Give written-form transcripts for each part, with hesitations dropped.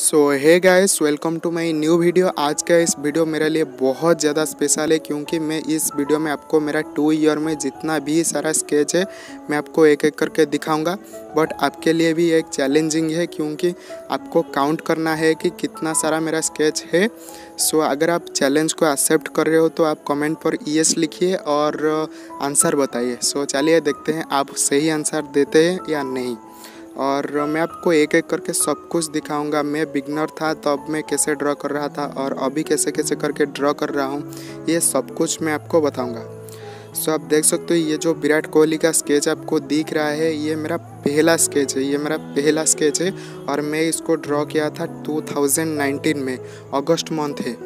So hey guys, welcome to my new video. आज का इस वीडियो मेरे लिए बहुत ज़्यादा स्पेशल है क्योंकि मैं इस वीडियो में आपको मेरा 2 ईयर में जितना भी सारा स्केच है मैं आपको एक एक करके दिखाऊंगा। बट आपके लिए भी एक चैलेंजिंग है क्योंकि आपको काउंट करना है कि कितना सारा मेरा स्केच है। सो अगर आप चैलेंज को एक्सेप्ट कर रहे हो तो आप कमेंट पर यस लिखिए और आंसर बताइए। सो चलिए देखते हैं आप सही आंसर देते हैं या नहीं। और मैं आपको एक एक करके सब कुछ दिखाऊंगा। मैं बिगनर था तब मैं कैसे ड्रॉ कर रहा था और अभी कैसे कैसे करके ड्रॉ कर रहा हूँ, ये सब कुछ मैं आपको बताऊंगा। सो आप देख सकते हो ये जो विराट कोहली का स्केच आपको दिख रहा है ये मेरा पहला स्केच है। ये मेरा पहला स्केच है और मैं इसको ड्रॉ किया था 2019 में, अगस्त मंथ है।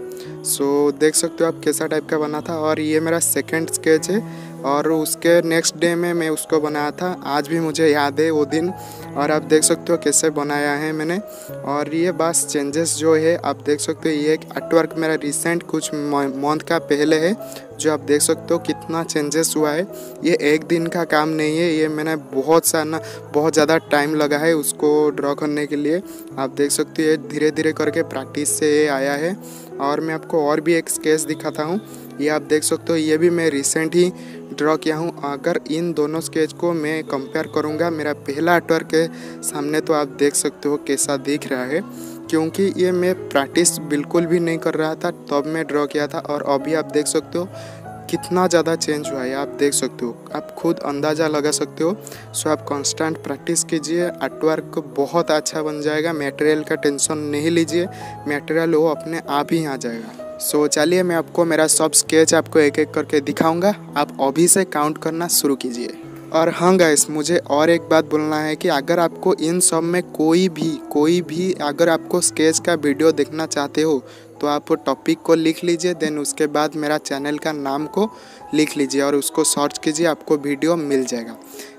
सो देख सकते हो आप कैसा टाइप का बना था। और ये मेरा सेकंड स्केच है और उसके नेक्स्ट डे में मैं उसको बनाया था। आज भी मुझे याद है वो दिन। और आप देख सकते हो कैसे बनाया है मैंने। और ये बस चेंजेस जो है आप देख सकते हो, ये एक आर्टवर्क मेरा रिसेंट कुछ मंथ का पहले है जो आप देख सकते हो कितना चेंजेस हुआ है। ये एक दिन का काम नहीं है, ये मैंने बहुत ज़्यादा टाइम लगा है उसको ड्रॉ करने के लिए। आप देख सकते हो ये धीरे धीरे करके प्रैक्टिस से ये आया है। और मैं आपको और भी एक स्केच दिखाता हूँ। ये आप देख सकते हो ये भी मैं रिसेंट ही ड्रॉ किया हूँ। अगर इन दोनों स्केच को मैं कंपेयर करूँगा मेरा पहला आर्टवर्क के सामने तो आप देख सकते हो कैसा दिख रहा है, क्योंकि ये मैं प्रैक्टिस बिल्कुल भी नहीं कर रहा था तब मैं ड्रॉ किया था। और अभी आप देख सकते हो कितना ज़्यादा चेंज हुआ है, आप देख सकते हो, आप खुद अंदाज़ा लगा सकते हो। सो आप कांस्टेंट प्रैक्टिस कीजिए, आर्टवर्क बहुत अच्छा बन जाएगा। मटेरियल का टेंशन नहीं लीजिए, मटेरियल वो अपने आप ही आ जाएगा। सो चलिए मैं आपको मेरा सब स्केच आपको एक एक करके दिखाऊंगा। आप अभी से काउंट करना शुरू कीजिए। और हाँ गाइस, मुझे और एक बात बोलना है कि अगर आपको इन सब में कोई भी अगर आपको स्केच का वीडियो देखना चाहते हो तो आप टॉपिक को लिख लीजिए, देन उसके बाद मेरा चैनल का नाम को लिख लीजिए और उसको सर्च कीजिए, आपको वीडियो मिल जाएगा।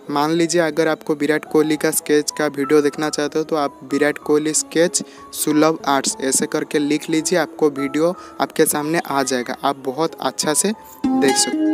मान लीजिए अगर आपको विराट कोहली का स्केच का वीडियो देखना चाहते हो तो आप विराट कोहली स्केच सुलभ आर्ट्स ऐसे करके लिख लीजिए, आपको वीडियो आपके सामने आ जाएगा। आप बहुत अच्छा से देख सकते हो।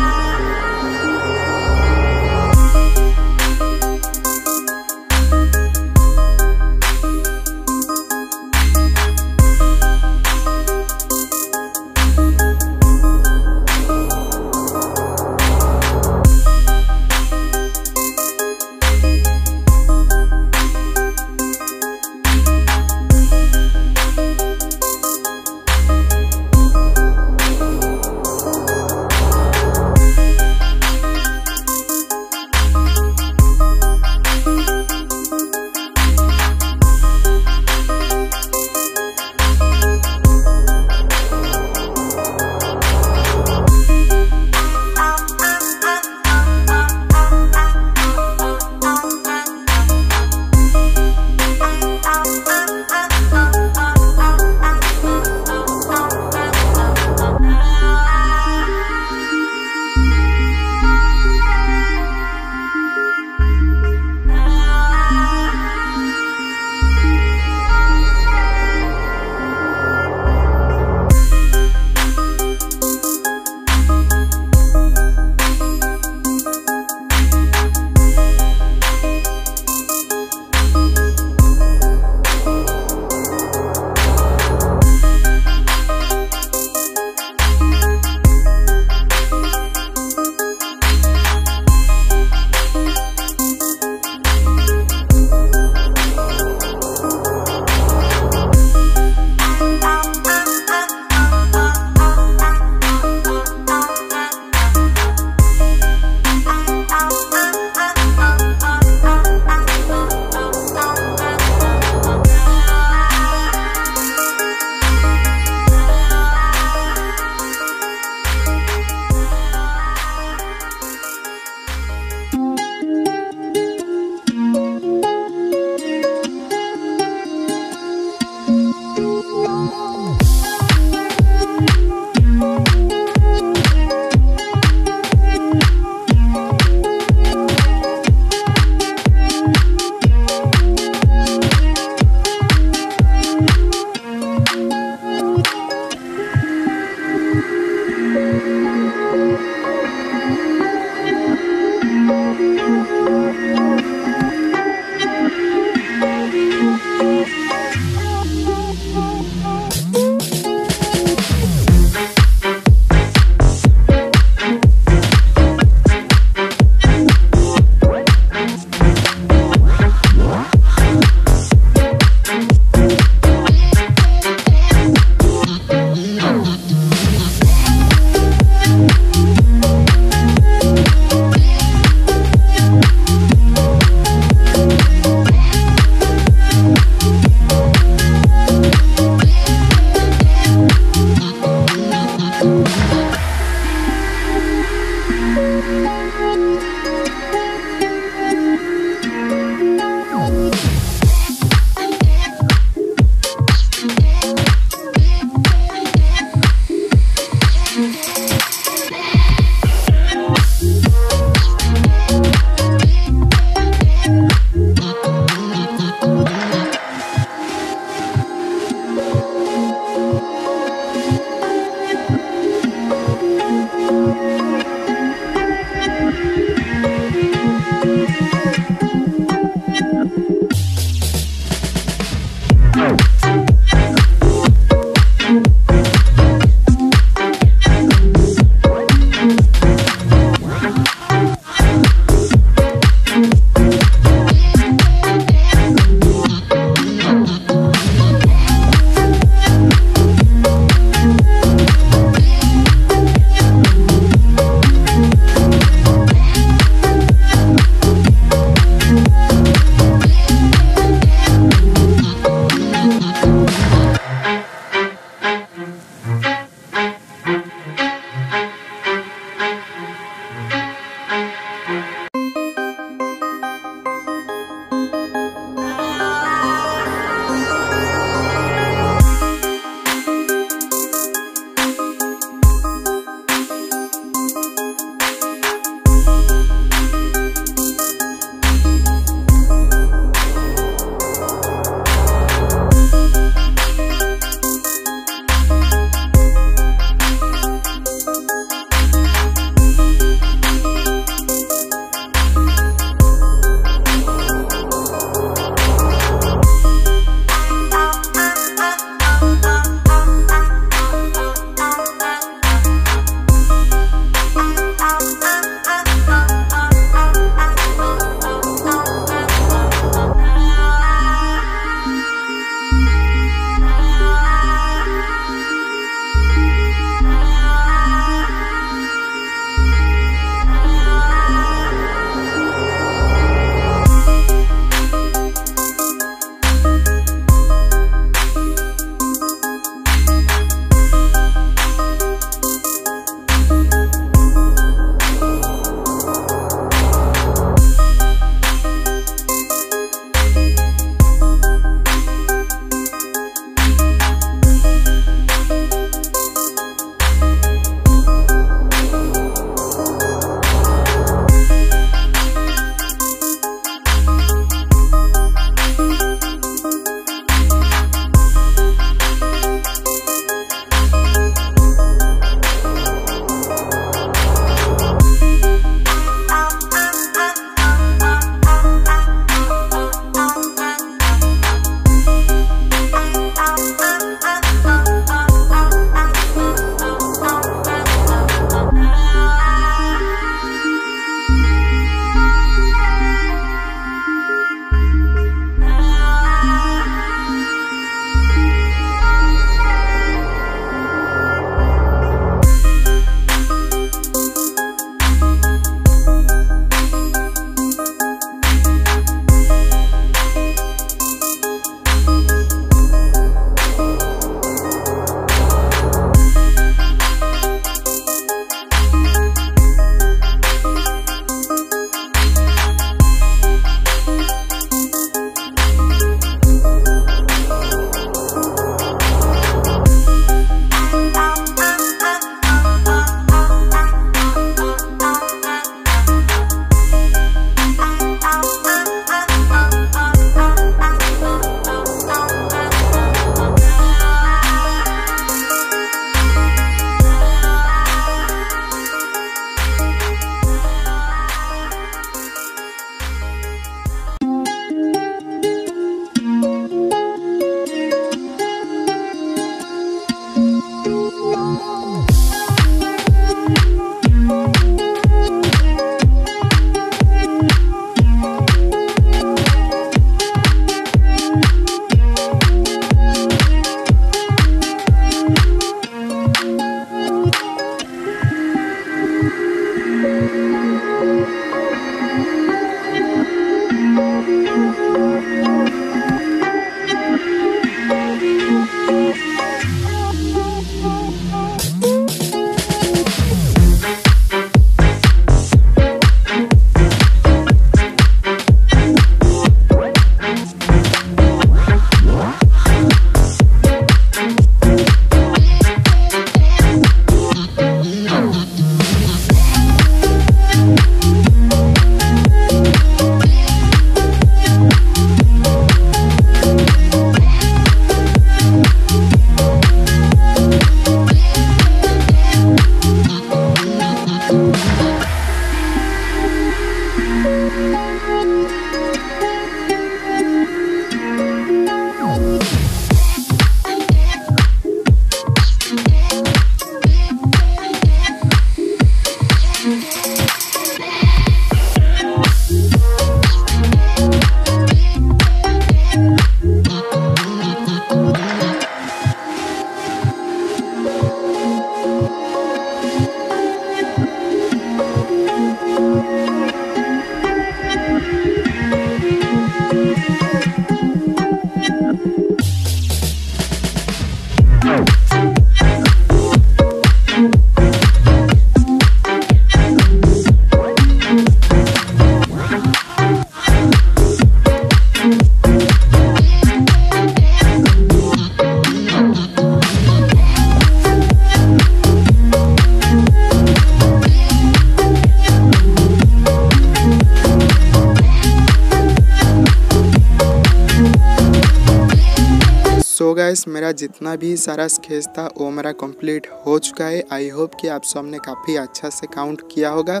सो गाइस, मेरा जितना भी सारा स्केच था वो मेरा कंप्लीट हो चुका है। आई होप कि आप सबने काफ़ी अच्छा से काउंट किया होगा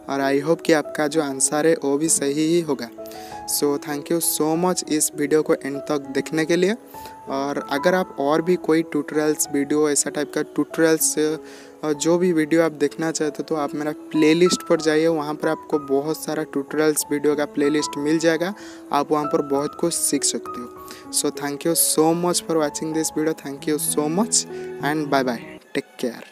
और आई होप कि आपका जो आंसर है वो भी सही ही होगा। So thank you so much इस वीडियो को एंड तक देखने के लिए। और अगर आप और भी कोई ट्यूटोरियल्स वीडियो ऐसा टाइप का ट्यूटोरियल्स जो भी वीडियो आप देखना चाहते हो तो आप मेरा प्लेलिस्ट पर जाइए, वहाँ पर आपको बहुत सारा ट्यूटोरियल्स वीडियो का प्लेलिस्ट मिल जाएगा। आप वहाँ पर बहुत कुछ सीख सकते हो। So thank you so much for watching this video. Thank you so much and bye bye. Take care.